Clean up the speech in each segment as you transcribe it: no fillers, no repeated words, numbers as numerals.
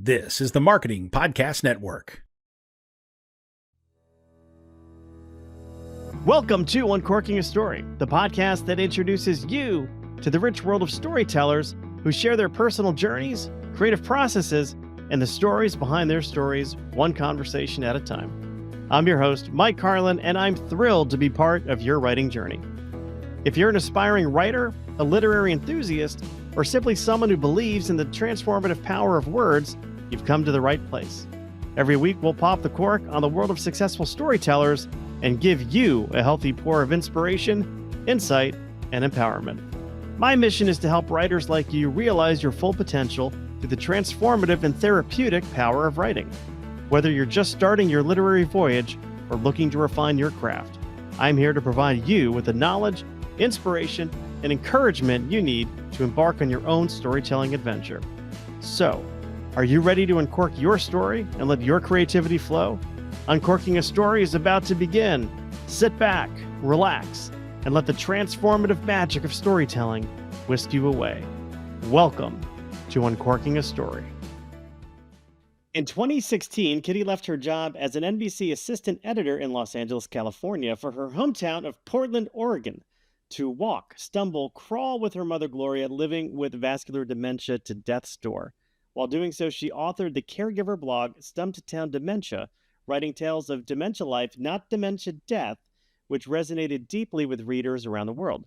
This is the Marketing Podcast Network. Welcome to Uncorking a Story, the podcast that introduces you to the rich world of storytellers who share their personal journeys, creative processes, and the stories behind their stories, one conversation at a time. I'm your host, Mike Carlin, and I'm thrilled to be part of your writing journey. If you're an aspiring writer, a literary enthusiast, or simply someone who believes in the transformative power of words, you've come to the right place. Every week, we'll pop the cork on the world of successful storytellers and give you a healthy pour of inspiration, insight, and empowerment. My mission is to help writers like you realize your full potential through the transformative and therapeutic power of writing. Whether you're just starting your literary voyage or looking to refine your craft, I'm here to provide you with the knowledge, inspiration, and encouragement you need to embark on your own storytelling adventure. So, are you ready to uncork your story and let your creativity flow? Uncorking a Story is about to begin. Sit back, relax, and let the transformative magic of storytelling whisk you away. Welcome to Uncorking a Story. In 2016, Kitty left her job as an NBC assistant editor in Los Angeles, California, for her hometown of Portland, Oregon, to walk, stumble, crawl with her mother, Gloria, living with vascular dementia to death's door. While doing so, she authored the caregiver blog Stumped Town Dementia, writing tales of dementia life, not dementia death, which resonated deeply with readers around the world.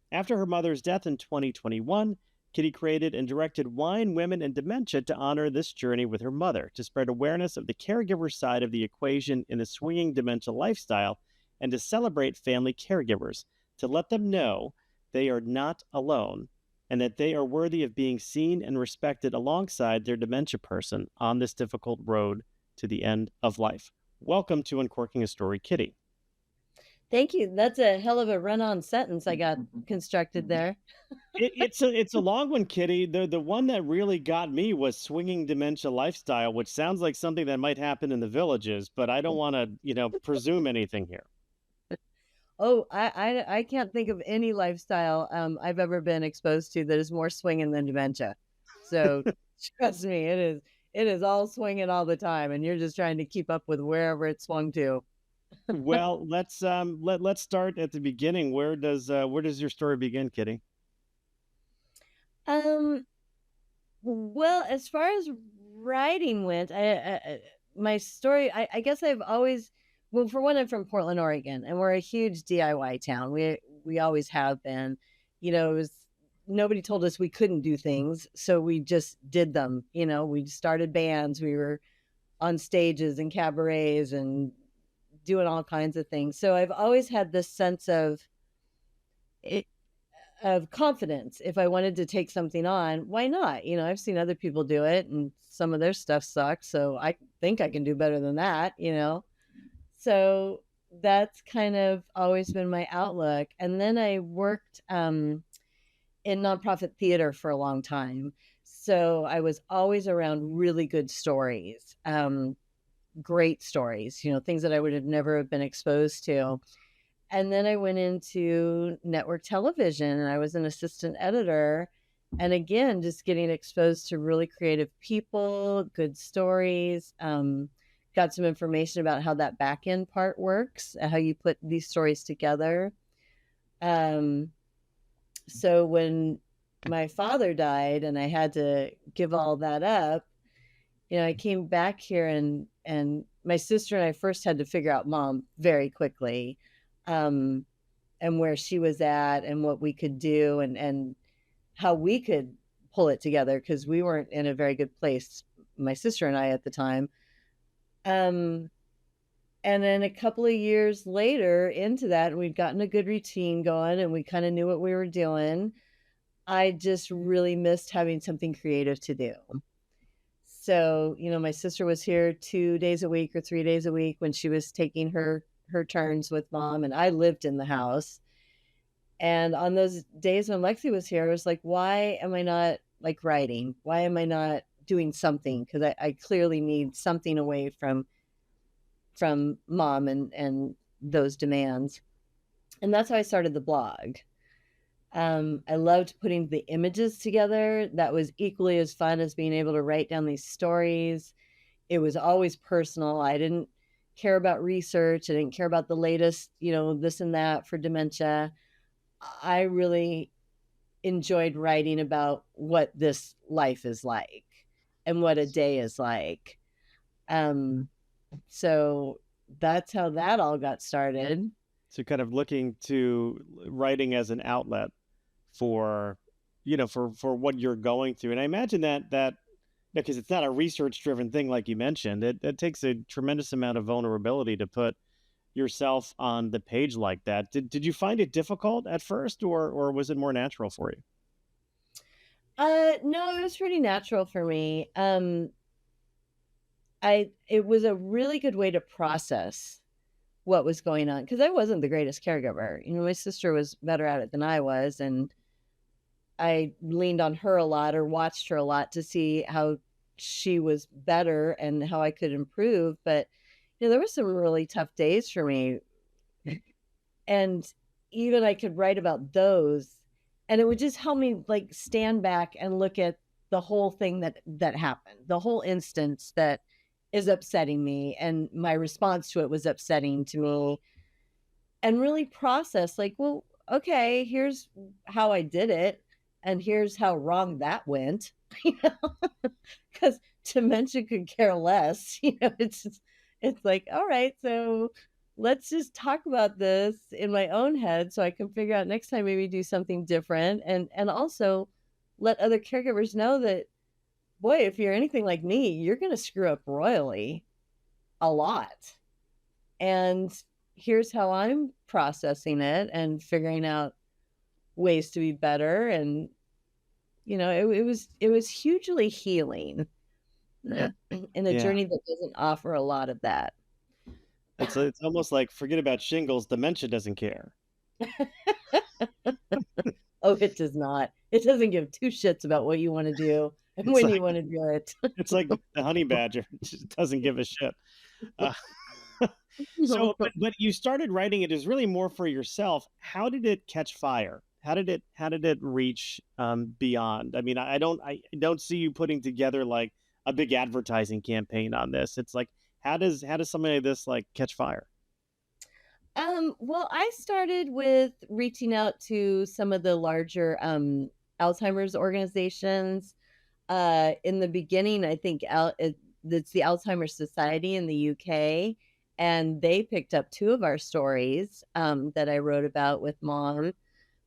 After her mother's death in 2021, Kitty created and directed Wine, Women, and Dementia to honor this journey with her mother, to spread awareness of the caregiver side of the equation in the swinging dementia lifestyle, and to celebrate family caregivers, to let them know they are not alone and that they are worthy of being seen and respected alongside their dementia person on this difficult road to the end of life. Welcome to Uncorking a Story, Kitty. Thank you. That's a hell of a run-on sentence I got constructed there. It's a long one, Kitty. The one that really got me was swinging dementia lifestyle, which sounds like something that might happen in the villages, but I don't want to, presume anything here. Oh, I can't think of any lifestyle I've ever been exposed to that is more swinging than dementia. So trust me, it is all swinging all the time, and you're just trying to keep up with wherever it swung to. Well, let's start at the beginning. Where does your story begin, Kitty? Well, as far as writing went, my story, I guess I've always, well, for one, I'm from Portland, Oregon, and we're a huge DIY town. We always have been. It was, nobody told us we couldn't do things, so we just did them. We started bands, we were on stages and cabarets and doing all kinds of things. So I've always had this sense of confidence. If I wanted to take something on, why not? I've seen other people do it, and some of their stuff sucks, so I think I can do better than that. So that's kind of always been my outlook. And then I worked in nonprofit theater for a long time. So I was always around really good stories, great stories, things that I would have never been exposed to. And then I went into network television, and I was an assistant editor. And again, just getting exposed to really creative people, good stories, got some information about how that back end part works, how you put these stories together. So when my father died and I had to give all that up, I came back here, and my sister and I first had to figure out Mom very quickly, and where she was at and what we could do and how we could pull it together, because we weren't in a very good place, my sister and I, at the time. And then a couple of years later into that, we'd gotten a good routine going and we kind of knew what we were doing. I just really missed having something creative to do. So, my sister was here 2 days a week or 3 days a week when she was taking her turns with Mom, and I lived in the house. And on those days when Lexi was here, I was like, why am I not writing? Why am I not doing something? Because I clearly need something away from Mom and those demands. And that's how I started the blog. I loved putting the images together. That was equally as fun as being able to write down these stories. It was always personal. I didn't care about research. I didn't care about the latest, this and that for dementia. I really enjoyed writing about what this life is like and what a day is like. So that's how that all got started. So kind of looking to writing as an outlet for, for what you're going through. And I imagine that because it's not a research driven thing, like you mentioned, it takes a tremendous amount of vulnerability to put yourself on the page like that. Did you find it difficult at first, or was it more natural for you? No, it was pretty natural for me. It was a really good way to process what was going on because I wasn't the greatest caregiver. My sister was better at it than I was, and I leaned on her a lot or watched her a lot to see how she was better and how I could improve. But there were some really tough days for me, and even I could write about those, and it would just help me like stand back and look at the whole thing that happened, the whole instance that is upsetting me, and my response to it was upsetting to me, and really process like, well, okay, here's how I did it, and here's how wrong that went. you know, because dementia could care less. It's like, all right, so let's just talk about this in my own head so I can figure out next time maybe do something different, and also let other caregivers know that, boy, if you're anything like me, you're going to screw up royally a lot. And here's how I'm processing it and figuring out ways to be better. And, it was hugely healing in a Yeah. journey that doesn't offer a lot of that. It's almost like forget about shingles, dementia doesn't care. Oh, it does not. It doesn't give two shits about what you want to do and It's when you like want to do it. it's like the honey badger, it just doesn't give a shit. Uh, so, but you started writing it is really more for yourself. How did it catch fire? How did it reach beyond? I mean, I don't see you putting together like a big advertising campaign on this. It's like how does something like this like catch fire? Well, I started with reaching out to some of the larger Alzheimer's organizations. In the beginning, I think it's the Alzheimer's Society in the UK, and they picked up two of our stories that I wrote about with mom.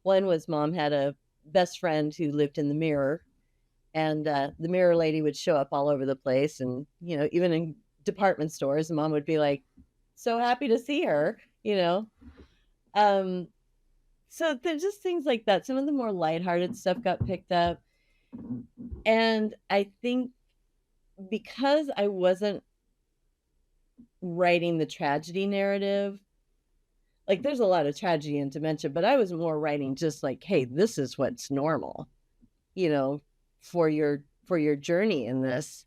One was mom had a best friend who lived in the mirror, and the mirror lady would show up all over the place, and even in department stores, and mom would be like, "So happy to see her," you know. Um, so there's just things like that. Some of the more lighthearted stuff got picked up, and I think because I wasn't writing the tragedy narrative, like there's a lot of tragedy in dementia, but I was more writing just like, hey, this is what's normal, you know, for your journey in this.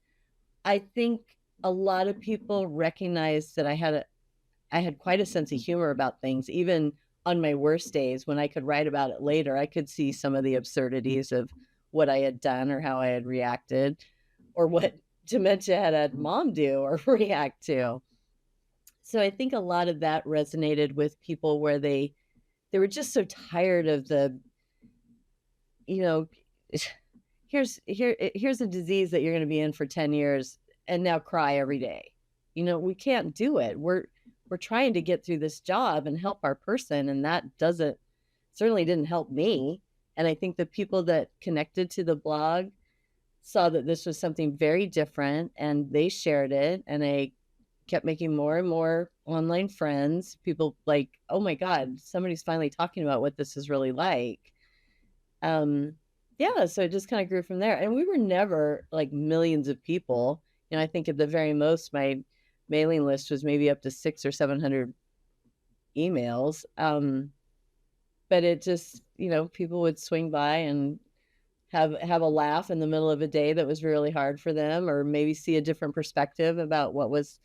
I think a lot of people recognize that I had quite a sense of humor about things, even on my worst days when I could write about it later. I could see some of the absurdities of what I had done or how I had reacted or what dementia had mom do or react to. So I think a lot of that resonated with people where they were just so tired of the, you know, here's a disease that you're going to be in for 10 years and now cry every day. We can't do it. We're trying to get through this job and help our person, and that doesn't certainly didn't help me. And I think the people that connected to the blog saw that this was something very different, and they shared it, and I kept making more and more online friends. People like, oh my God, somebody's finally talking about what this is really like. Yeah, so it just kind of grew from there. And we were never like millions of people. I think at the very most, my mailing list was maybe up to 600 or 700 emails. But it just, people would swing by and have a laugh in the middle of a day that was really hard for them, or maybe see a different perspective about what was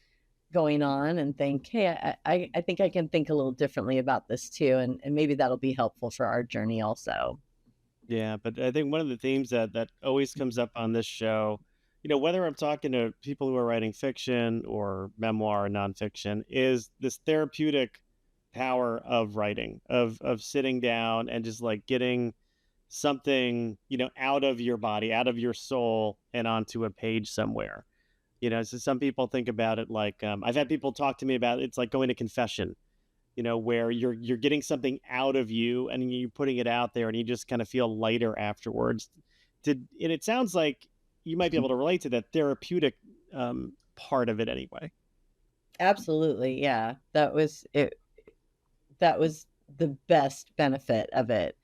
going on and think, hey, I think I can think a little differently about this too. And maybe that'll be helpful for our journey also. Yeah, but I think one of the themes that always comes up on this show, whether I'm talking to people who are writing fiction or memoir or nonfiction, is this therapeutic power of writing, of sitting down and just like getting something, out of your body, out of your soul and onto a page somewhere. So some people think about it like I've had people talk to me about it's like going to confession, where you're getting something out of you and you're putting it out there and you just kind of feel lighter afterwards. And it sounds like you might be able to relate to that therapeutic part of it anyway. Absolutely. Yeah. That was it. That was the best benefit of it.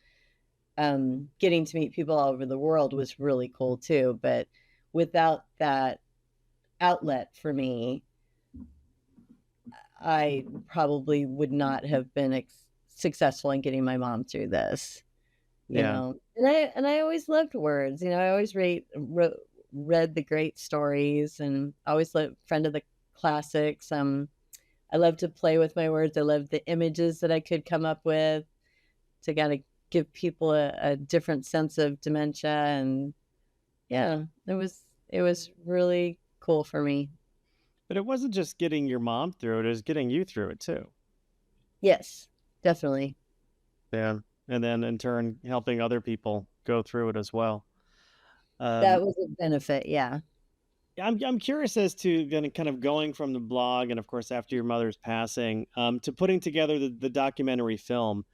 Getting to meet people all over the world was really cool too. But without that outlet for me, I probably would not have been successful in getting my mom through this. Yeah. And I always loved words. I always read the great stories, and I always loved friend of the classics. I love to play with my words. I love the images that I could come up with to kind of give people a different sense of dementia. And yeah, it was really cool for me. But it wasn't just getting your mom through it was getting you through it too. Yes, definitely. Yeah. And then in turn helping other people go through it as well. That um was a benefit. Yeah. I'm curious as to then kind of going from the blog and of course after your mother's passing to putting together the documentary film,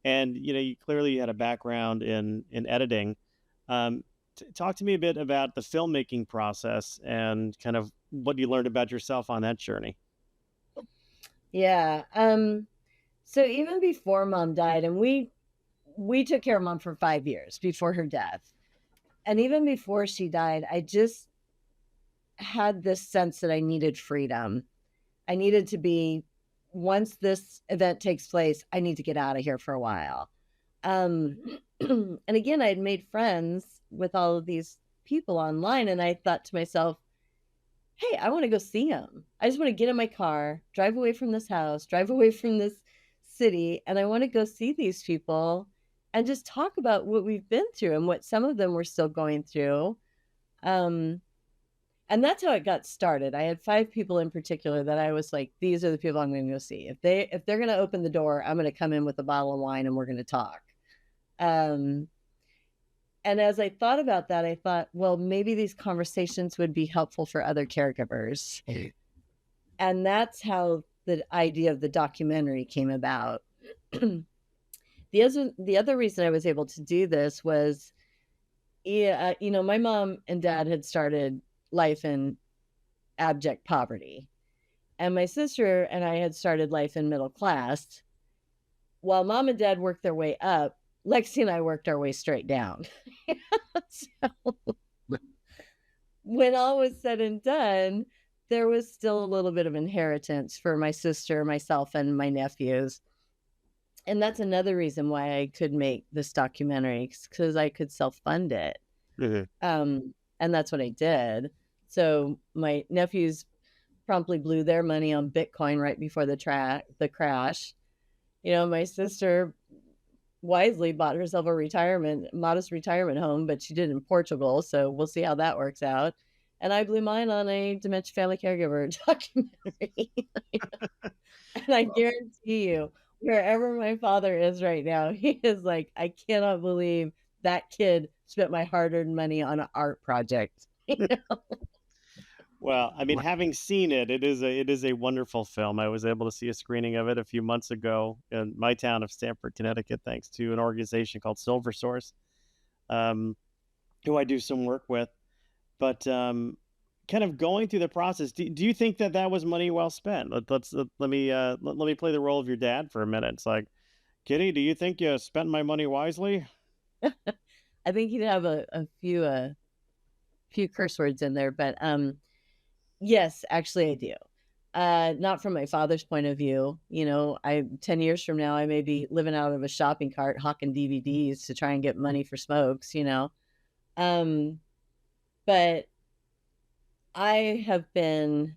and you clearly had a background in editing. Talk to me a bit about the filmmaking process and kind of what you learned about yourself on that journey. Yeah. So even before mom died, and we took care of mom for 5 years before her death. And even before she died, I just had this sense that I needed freedom. I needed to be, once this event takes place, I need to get out of here for a while. Um, and again, I had made friends with all of these people online, and I thought to myself, hey, I want to go see them. I just want to get in my car, drive away from this house, drive away from this city, and I want to go see these people and just talk about what we've been through and what some of them were still going through. Um, and that's how it got started. I had 5 people in particular that I was like, these are the people I'm going to go see. If they're going to open the door, I'm going to come in with a bottle of wine and we're going to talk. Um, and as I thought about that, I thought, well, maybe these conversations would be helpful for other caregivers. And that's how the idea of the documentary came about. The other reason I was able to do this was, yeah, my mom and dad had started life in abject poverty, and my sister and I had started life in middle class. While mom and dad worked their way up, Lexi and I worked our way straight down. So when all was said and done, there was still a little bit of inheritance for my sister, myself, and my nephews. And that's another reason why I could make this documentary, because I could self-fund it. Mhm. And that's what I did. So my nephews promptly blew their money on Bitcoin right before the crash. My sister wisely bought herself a modest retirement home, but she did in Portugal. So we'll see how that works out. And I blew mine on a dementia family caregiver documentary. And I guarantee you, wherever my father is right now, he is like, I cannot believe that kid spent my hard-earned money on an art project. Well, I mean, having seen it, it is a wonderful film. I was able to see a screening of it a few months ago in my town of Stamford, Connecticut, thanks to an organization called Silver Source, um, who I do some work with. But kind of going through the process, do you think that was money well spent? Let me play the role of your dad for a minute. It's like, Kitty, do you think you spent my money wisely? I think you'd have a few curse words in there, but yes, actually I do. Not from my father's point of view. 10 years from now, I may be living out of a shopping cart hawking DVDs to try and get money for smokes. Um, but I have been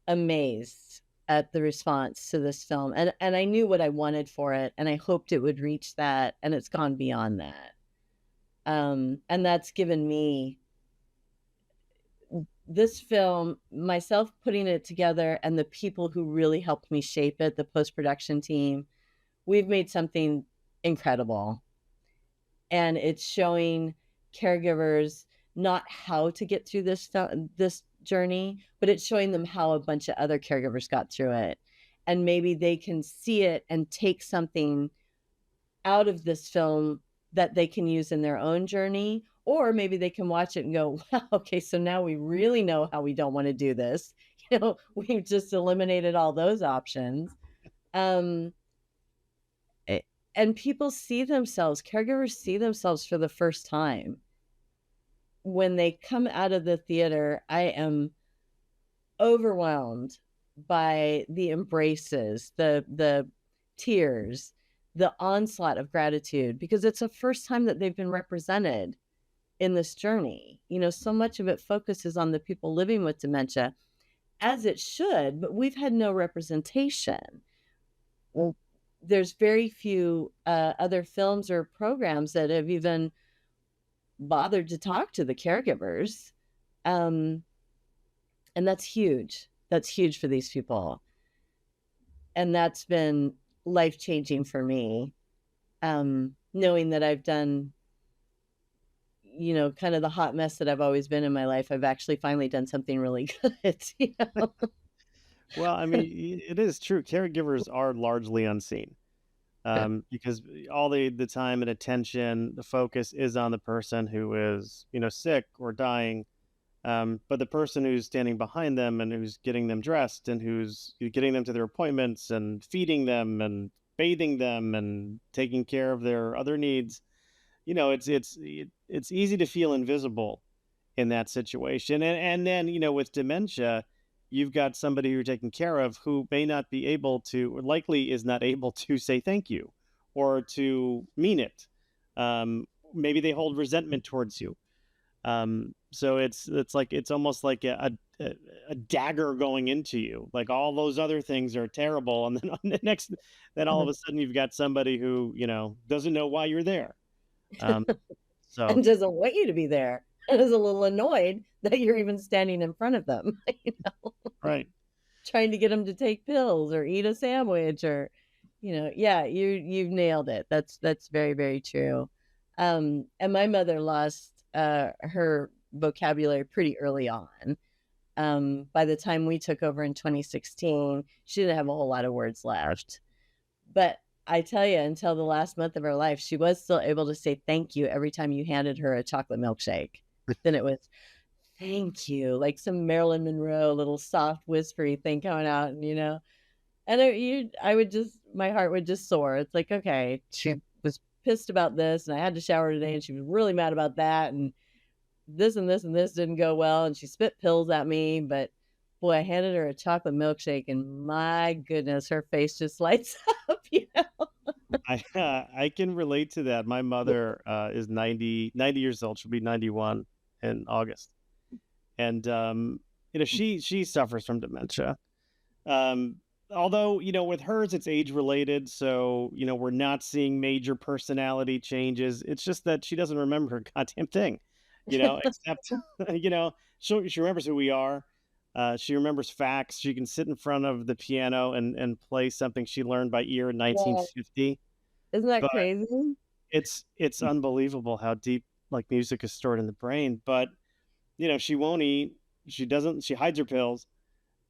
amazed at the response to this film, and I knew what I wanted for it, and I hoped it would reach that, and it's gone beyond that. And that's given me this film, myself putting it together, and the people who really helped me shape it, the post-production team, we've made something incredible. And it's showing caregivers not how to get through this journey, but it's showing them how a bunch of other caregivers got through it. And maybe they can see it and take something out of this film that they can use in their own journey, or maybe they can watch it and go, wow, okay, so now we really know how we don't want to do this. We've just eliminated all those options. Um, and people see themselves, caregivers see themselves for the first time. When they come out of the theater, I am overwhelmed by the embraces, the tears, the onslaught of gratitude, because it's the first time that they've been represented in this journey. So much of it focuses on the people living with dementia, as it should, but we've had no representation. Well, there's very few other films or programs that have even bothered to talk to the caregivers. And that's huge. That's huge for these people. And that's been life-changing for me. Knowing that I've done, kind of the hot mess that I've always been in my life, I've actually finally done something really good. Well, I mean, it is true. Caregivers are largely unseen, because all the time and attention, the focus is on the person who is, sick or dying. But the person who's standing behind them and who's getting them dressed and who's getting them to their appointments and feeding them and bathing them and taking care of their other needs, it's easy to feel invisible in that situation. And then, with dementia, you've got somebody you're taking care of who may not be able to, or likely is not able to say thank you or to mean it. Maybe they hold resentment towards you. So it's almost like a dagger going into you. Like all those other things are terrible, and then then all of a sudden you've got somebody who doesn't know why you're there. So And doesn't want you to be there, and is a little annoyed that you're even standing in front of them. Right. Trying to get them to take pills or eat a sandwich, or yeah, you've nailed it. That's very, very true. And my mother lost her vocabulary pretty early on. By the time we took over in 2016, she didn't have a whole lot of words left. But I tell you, until the last month of her life, she was still able to say thank you every time you handed her a chocolate milkshake. Then it was thank you, like some Marilyn Monroe little soft whispery thing coming out, and I would just, my heart would just soar. It's like, okay, she was pissed about this, and I had to shower today, and she was really mad about that, and this and this and this didn't go well, and she spit pills at me, but boy, I handed her a chocolate milkshake, and my goodness, her face just lights up, I can relate to that. My mother is 90 years old. She'll be 91 in August. And she suffers from dementia. Although, with hers, it's age related. So, we're not seeing major personality changes. It's just that she doesn't remember her goddamn thing, except, she remembers who we are. She remembers facts. She can sit in front of the piano and play something she learned by ear in 1950. Isn't that But crazy? it's unbelievable how deep like music is stored in the brain. But, she won't eat. She hides her pills.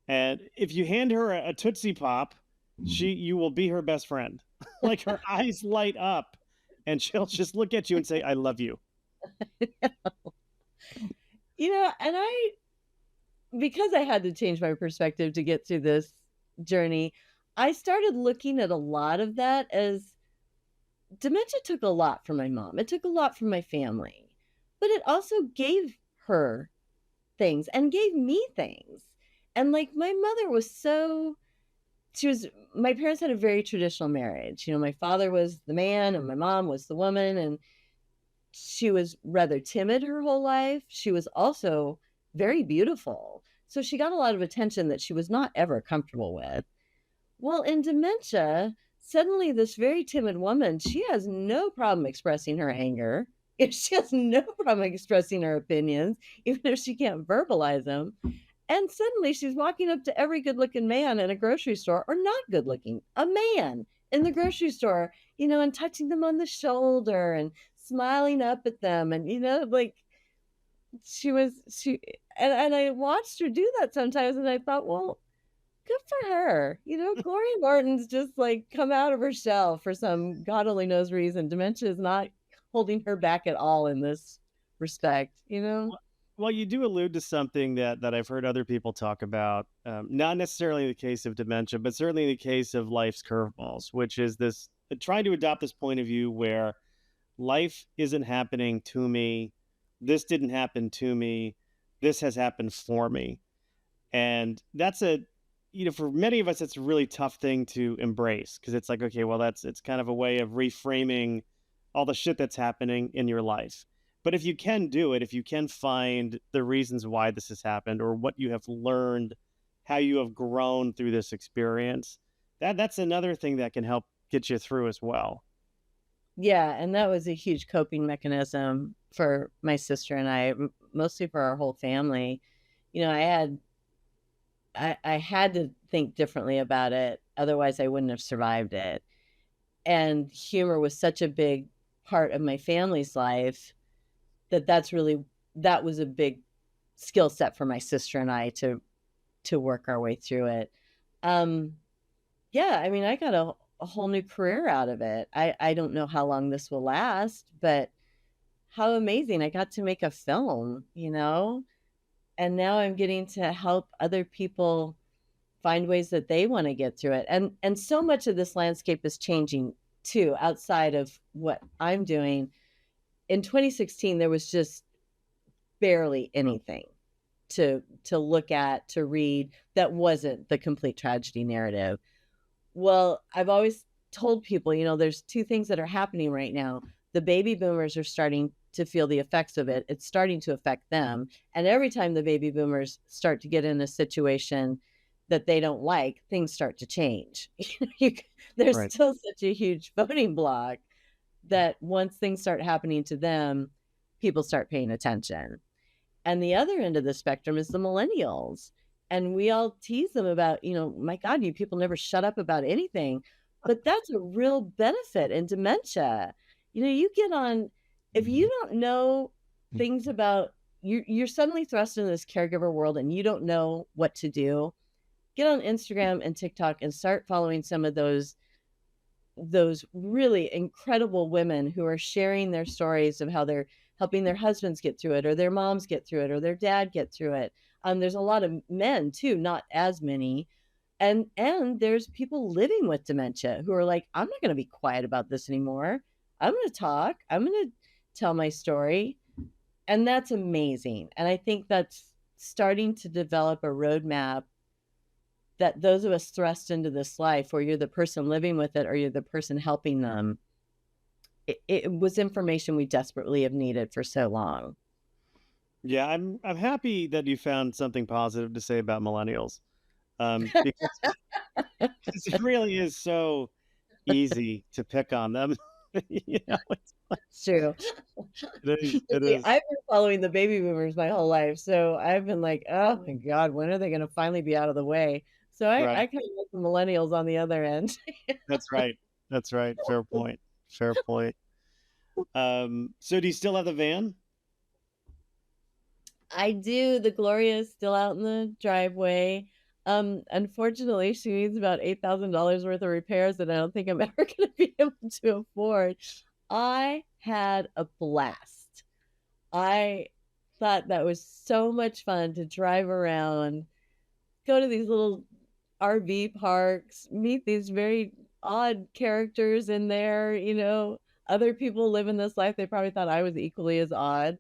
And if you hand her a Tootsie Pop, you will be her best friend. Like her eyes light up and she'll just look at you and say, I love you. And because I had to change my perspective to get through this journey, I started looking at a lot of that as dementia took a lot from my mom. It took a lot from my family, but it also gave her things and gave me things. And like my mother was my parents had a very traditional marriage. My father was the man and my mom was the woman, and she was rather timid her whole life. She was also very beautiful. So she got a lot of attention that she was not ever comfortable with. Well, in dementia, suddenly this very timid woman, she has no problem expressing her anger. She has no problem expressing her opinions, even if she can't verbalize them. And suddenly she's walking up to every good looking man in a grocery store, or not good looking, a man in the grocery store, and touching them on the shoulder and smiling up at them. And, like she, and I watched her do that sometimes. And I thought, well, good for her. Gloria Norton's just like come out of her shell for some God only knows reason. Dementia is not holding her back at all in this respect. Well, you do allude to something that I've heard other people talk about, not necessarily in the case of dementia, but certainly in the case of life's curveballs, which is this trying to adopt this point of view where life isn't happening to me. This didn't happen to me. This has happened for me. And that's for many of us, it's a really tough thing to embrace because it's like, okay, well, it's kind of a way of reframing all the shit that's happening in your life. But if you can do it, if you can find the reasons why this has happened or what you have learned, how you have grown through this experience, that's another thing that can help get you through as well. Yeah, and that was a huge coping mechanism for my sister and I, mostly for our whole family. I had to think differently about it, otherwise I wouldn't have survived it. And humor was such a big part of my family's life that was a big skill set for my sister and I to work our way through it. Yeah, I mean, I got a whole new career out of it. I don't know how long this will last, but how amazing. I got to make a film, and now I'm getting to help other people find ways that they want to get through it. And so much of this landscape is changing too, outside of what I'm doing. In 2016, there was just barely anything to look at, to read that wasn't the complete tragedy narrative. Well, I've always told people, there's two things that are happening right now. The baby boomers are starting to feel the effects of it. It's starting to affect them. And every time the baby boomers start to get in a situation that they don't like, things start to change. There's Right. still such a huge voting block that once things start happening to them, people start paying attention. And the other end of the spectrum is the millennials. And we all tease them about, my God, you people never shut up about anything. But that's a real benefit in dementia. You get on, if you don't know things about, you're suddenly thrust into this caregiver world and you don't know what to do. Get on Instagram and TikTok and start following some of those really incredible women who are sharing their stories of how they're helping their husbands get through it, or their moms get through it, or their dad get through it. There's a lot of men too, not as many. And there's people living with dementia who are like, I'm not going to be quiet about this anymore. I'm going to talk. I'm going to tell my story. And that's amazing. And I think that's starting to develop a roadmap that those of us thrust into this life where you're the person living with it or you're the person helping them, it was information we desperately have needed for so long. Yeah, I'm happy that you found something positive to say about millennials, because it really is so easy to pick on them. It's true. It is. I've been following the baby boomers my whole life, so I've been like, oh my God, when are they going to finally be out of the way? So I Right. kind of like the millennials on the other end. That's right. That's right. Fair point. Fair point. So do you still have the van? I do. The Gloria is still out in the driveway. Unfortunately, she needs about $8,000 worth of repairs that I don't think I'm ever going to be able to afford. I had a blast. I thought that was so much fun to drive around, go to these little RV parks, meet these very odd characters in there. Other people live in this life. They probably thought I was equally as odd.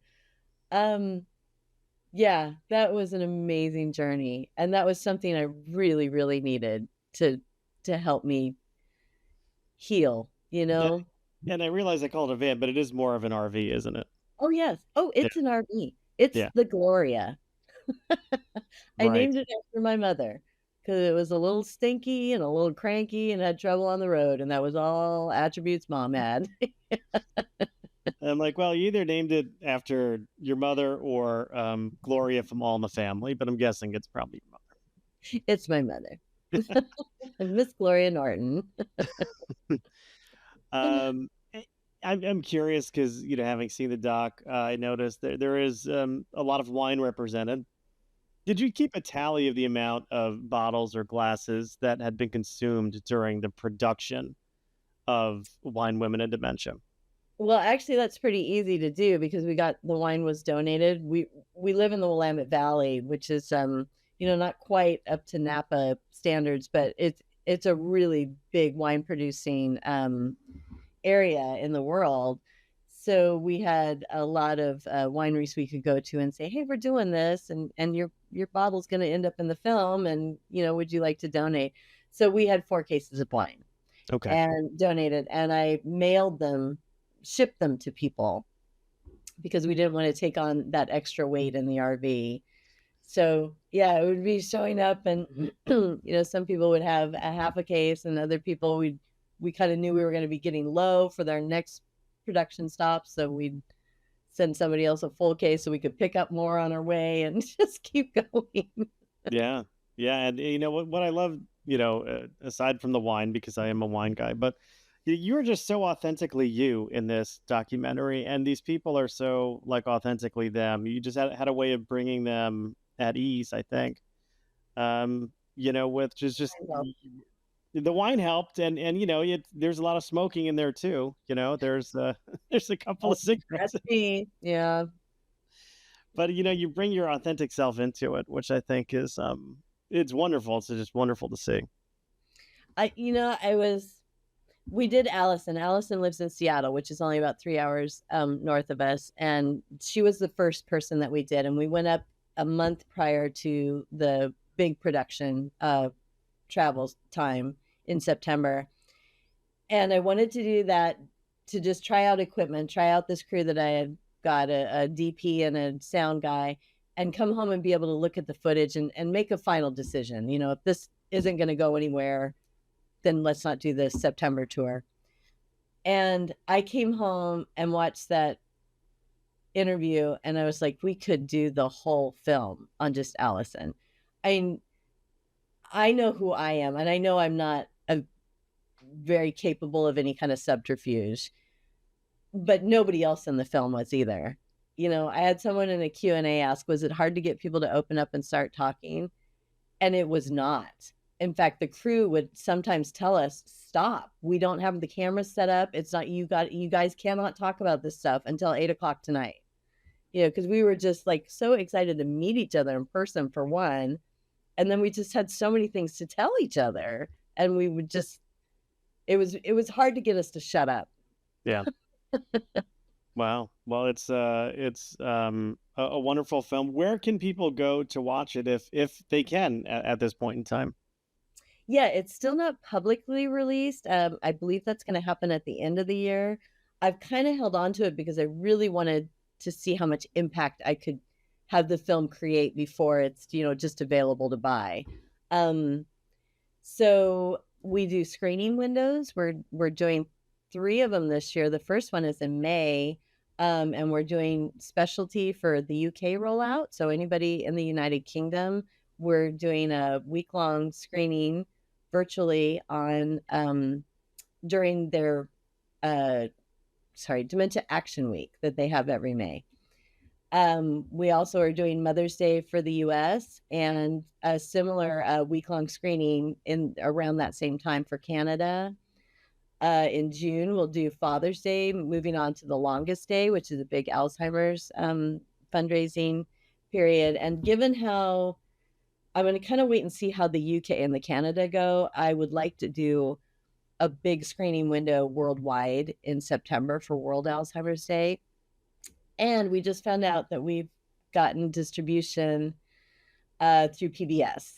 Yeah, that was an amazing journey. And that was something I really, really needed to help me heal. And I realize I call it a van, but it is more of an RV, isn't it? Oh, yes. Oh, it's an RV. It's Yeah. the Gloria. I Right. named it after my mother because it was a little stinky and a little cranky and had trouble on the road, and that was all attributes mom had. I'm like, well, you either named it after your mother or Gloria from All in the Family, but I'm guessing it's probably your It's my mother. Miss Gloria Norton. mother. Eh, I'm curious because, having seen the doc, I noticed there is a lot of wine represented. Did you keep a tally of the amount of bottles or glasses that had been consumed during the production of Wine, Women, and Dementia? Well, actually, that's pretty easy to do because the wine was donated. We live in the Willamette Valley, which is not quite up to Napa standards, but it's a really big wine producing area in the world. So we had a lot of wineries we could go to and say, "Hey, we're doing this, and your bottle's going to end up in the film, and would you like to donate?" So we had 4 cases of wine Okay. and donated, and I shipped them to people because we didn't want to take on that extra weight in the RV. So yeah, it would be showing up, and some people would have a half a case, and other people we kind of knew we were going to be getting low for their next production stop, so we'd send somebody else a full case so we could pick up more on our way and just keep going. Yeah. Yeah. And what I love, aside from the wine, because I am a wine guy, but you're just so authentically you in this documentary. And these people are so like authentically them. You just had a way of bringing them at ease, I think. With just the wine helped. And there's a lot of smoking in there too. There's, there's a couple of cigarettes, That's me. Yeah. but you bring your authentic self into it, which I think is, it's wonderful. It's just wonderful to see. I was we did Allison. Allison lives in Seattle, which is only about 3 hours north of us. And she was the first person that we did. And we went up a month prior to the big production travel time in September. And I wanted to do that to just try out equipment, try out this crew that I had got a DP and a sound guy, and come home and be able to look at the footage and make a final decision. If this isn't going to go anywhere, then let's not do this September tour. And I came home and watched that interview, and I was like, we could do the whole film on just Allison. I know who I am, and I know I'm not very capable of any kind of subterfuge, but nobody else in the film was either. I had someone in a Q&A ask, was it hard to get people to open up and start talking? And it was not. In fact, the crew would sometimes tell us, stop, we don't have the cameras set up. It's not, you guys cannot talk about this stuff until 8 o'clock tonight. Because we were just like so excited to meet each other in person for one. And then we just had so many things to tell each other. And we would just, it was hard to get us to shut up. Yeah. Wow. Well, it's a wonderful film. Where can people go to watch it if they can at this point in time? Yeah, it's still not publicly released. I believe that's going to happen at the end of the year. I've kind of held on to it because I really wanted to see how much impact I could have the film create before it's, just available to buy. So we do screening windows. We're doing 3 of them this year. The first one is in May. And we're doing specialty for the UK rollout. So anybody in the United Kingdom, we're doing a week-long screening virtually on during their Dementia Action Week that they have every May. We also are doing Mother's Day for the US and a similar week-long screening in around that same time for Canada. In June, we'll do Father's Day, moving on to the longest day, which is a big Alzheimer's fundraising period. And given how I'm going to kind of wait and see how the UK and the Canada go, I would like to do a big screening window worldwide in September for World Alzheimer's Day. And we just found out that we've gotten distribution through PBS.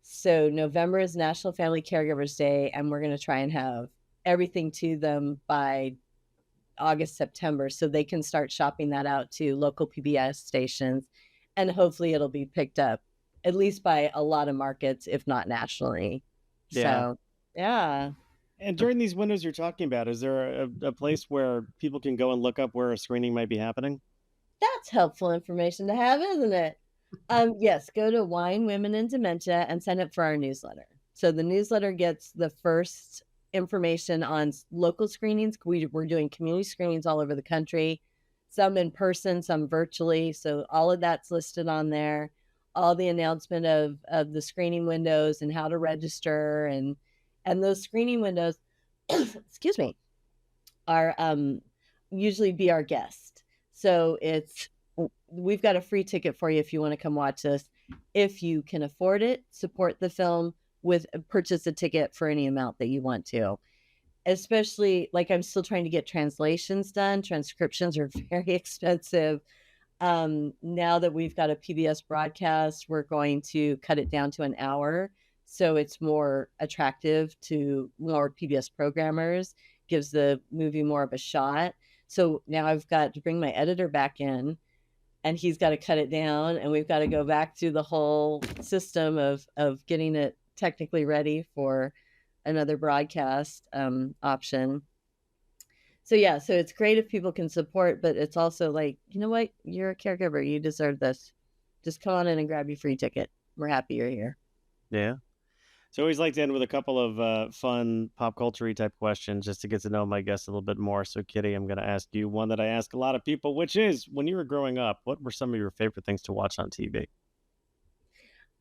So November is National Family Caregivers Day, and we're going to try and have everything to them by August, September, so they can start shopping that out to local PBS stations. and hopefully it'll be picked up at least by a lot of markets, if not nationally. Yeah. So, yeah. And during these windows you're talking about, is there a place where people can go and look up where a screening might be happening? That's helpful information to have, isn't it? Yes, go to Wine, Women, and Dementia and sign up for our newsletter. So the newsletter gets the first information on local screenings. We're doing community screenings all over the country, some in person, some virtually. So all of that's listed on there. All the announcement of the screening windows and how to register, and those screening windows, excuse me, are usually be our guest. So we've got a free ticket for you if you want to come watch us. If you can afford it, support the film with purchase a ticket for any amount that you want to. Especially, like, I'm still trying to get translations done. Transcriptions are very expensive. Now that we've got a PBS broadcast, we're going to cut it down to an hour, so it's more attractive to more PBS programmers, gives the movie more of a shot. So now I've got to bring my editor back in, and he's got to cut it down, and we've got to go back to the whole system of getting it technically ready for another broadcast option. So yeah, so it's great if people can support, but it's also like, you know what? You're a caregiver. You deserve this. Just come on in and grab your free ticket. We're happy you're here. Yeah. So I always like to end with a couple of fun pop culture type questions just to get to know my guests a little bit more. So Kitty, I'm going to ask you one that I ask a lot of people, which is, when you were growing up, what were some of your favorite things to watch on TV?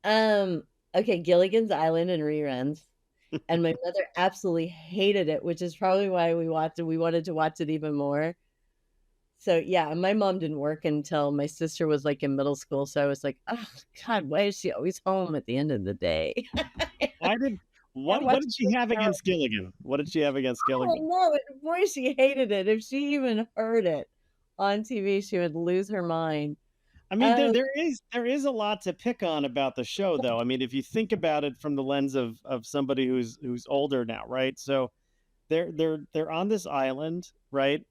Okay, Gilligan's Island and reruns. And my mother absolutely hated it, which is probably why we watched it. We wanted to watch it even more. So yeah, my mom didn't work until my sister was like in middle school. So I was like, oh God, why is she always home at the end of the day? Why did what did she have against Gilligan? What did she have against I Gilligan? don't know, but boy, she hated it. If she even heard it on TV, she would lose her mind. I mean, there is a lot to pick on about the show, though. I mean, if you think about it from the lens of somebody who's older now, right? So they're on this island, right?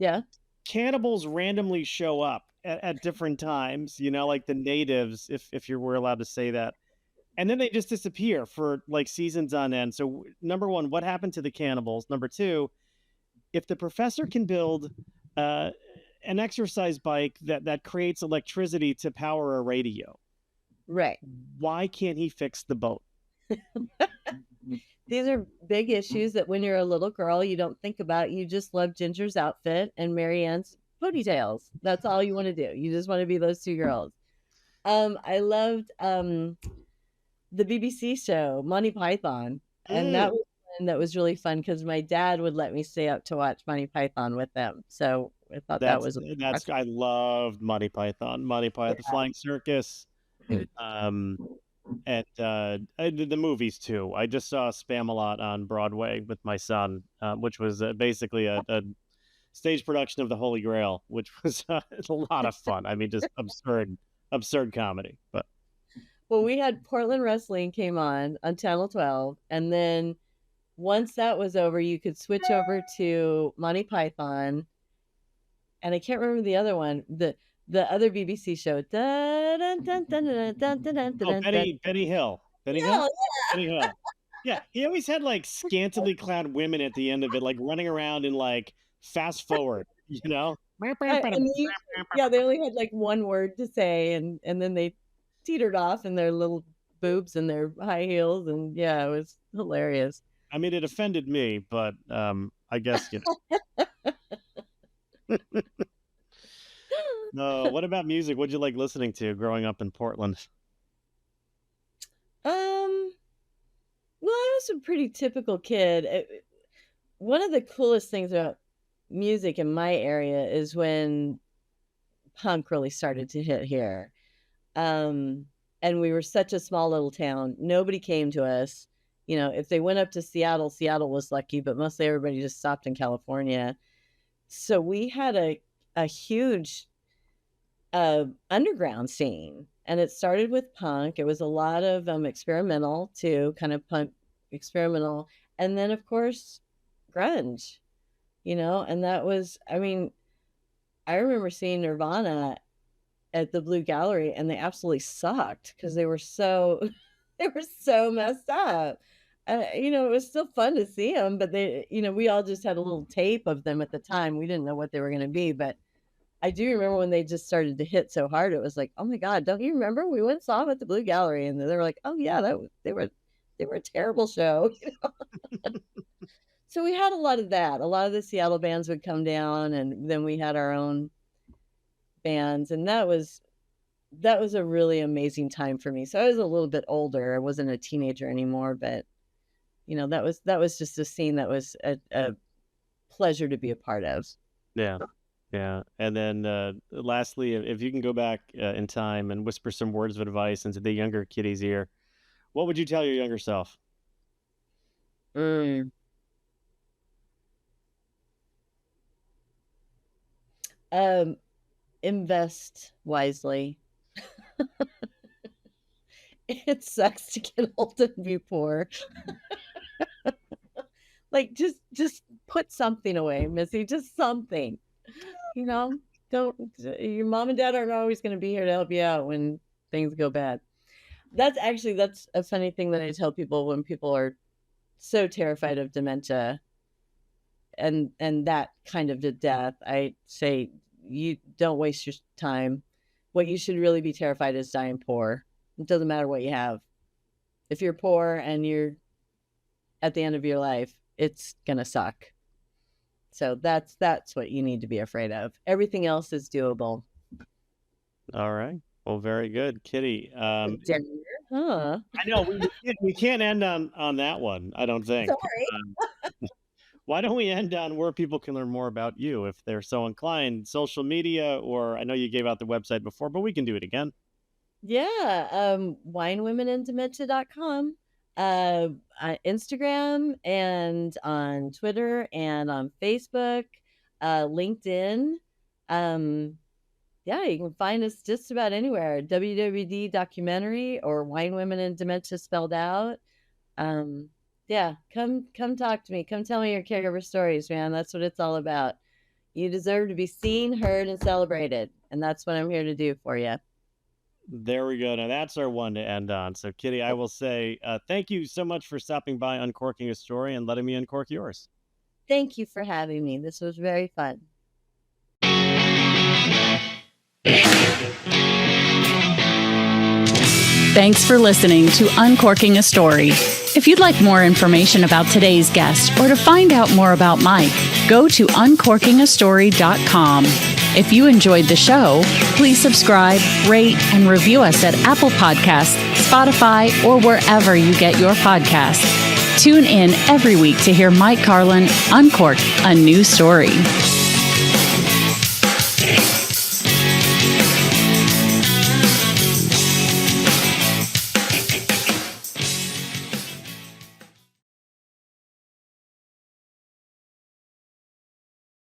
Yeah. Cannibals randomly show up at different times, like the natives, if you were allowed to say that. And then they just disappear for like seasons on end. So number one, what happened to the cannibals? Number two, if the professor can build uh, an exercise bike that creates electricity to power a radio, Right. why can't he fix the boat? These are big issues that when you're a little girl, you don't think about. You just love Ginger's outfit and Marianne's ponytails. That's all you want to do. You just want to be those two girls. I loved the BBC show Monty Python, and that was one that was really fun because my dad would let me stay up to watch Monty Python with them. So I thought that was I loved Monty Python, the Flying Circus, and I did the movies too. I just saw Spam-A-Lot on Broadway with my son, which was basically a stage production of The Holy Grail, which was a lot of fun. I mean, just absurd comedy. But well, we had Portland Wrestling came on Channel 12, and then once that was over, you could switch over to Monty Python, and I can't remember the other one. The other BBC show. Benny Hill. Benny Hill? Benny Hill. Yeah, he always had like scantily clad women at the end of it, like running around in like fast forward, Yeah, they only had like one word to say, and then they teetered off in their little boobs and their high heels, and yeah, it was hilarious. I mean, it offended me, but I guess No, what about music? What'd you like listening to growing up in Portland? Well, I was a pretty typical kid. One of the coolest things about music in my area is when punk really started to hit here. And we were such a small little town. Nobody came to us. If they went up to Seattle, Seattle was lucky, but mostly everybody just stopped in California. So we had a huge underground scene, and it started with punk. It was a lot of experimental too, kind of punk experimental, and then of course grunge, and that was, I mean, I remember seeing Nirvana at the Blue Gallery, and they absolutely sucked because they were so messed up. It was still fun to see them, but we all just had a little tape of them at the time. We didn't know what they were going to be, but I do remember when they just started to hit so hard. It was like, oh my God, don't you remember? We went and saw them at the Blue Gallery, and they were like, oh yeah, they were a terrible show. So we had a lot of that. A lot of the Seattle bands would come down, and then we had our own bands, and that was a really amazing time for me. So I was a little bit older. I wasn't a teenager anymore, but that was just a scene that was a pleasure to be a part of. Yeah. Yeah. And then lastly, if you can go back in time and whisper some words of advice into the younger Kitty's ear, what would you tell your younger self? Invest wisely. It sucks to get old and be poor. Like just put something away, Missy, just something. Don't, your mom and dad aren't always going to be here to help you out when things go bad. That's a funny thing that I tell people when people are so terrified of dementia and that kind of death. I say, you don't waste your time. What you should really be terrified is dying poor. It doesn't matter what you have. If you're poor and you're at the end of your life, it's going to suck. So that's what you need to be afraid of. Everything else is doable. All right. Well, very good, Kitty. Huh? I know we can't end on that one, I don't think. Sorry. Why don't we end on where people can learn more about you if they're so inclined? Social media, or I know you gave out the website before, but we can do it again. Yeah. winewomenanddementia.com. Instagram and on Twitter and on Facebook, LinkedIn. Yeah, you can find us just about anywhere. WWD documentary or Wine Women and Dementia spelled out. Yeah, come talk to me. Come tell me your caregiver stories, man. That's what it's all about. You deserve to be seen, heard, and celebrated. And that's what I'm here to do for you. There we go. Now that's our one to end on. So, Kitty, I will say thank you so much for stopping by Uncorking a Story and letting me uncork yours. Thank you for having me. This was very fun. Thanks for listening to Uncorking a Story. If you'd like more information about today's guest or to find out more about Mike, go to uncorkingastory.com. If you enjoyed the show, please subscribe, rate, and review us at Apple Podcasts, Spotify, or wherever you get your podcasts. Tune in every week to hear Mike Carlin uncork a new story.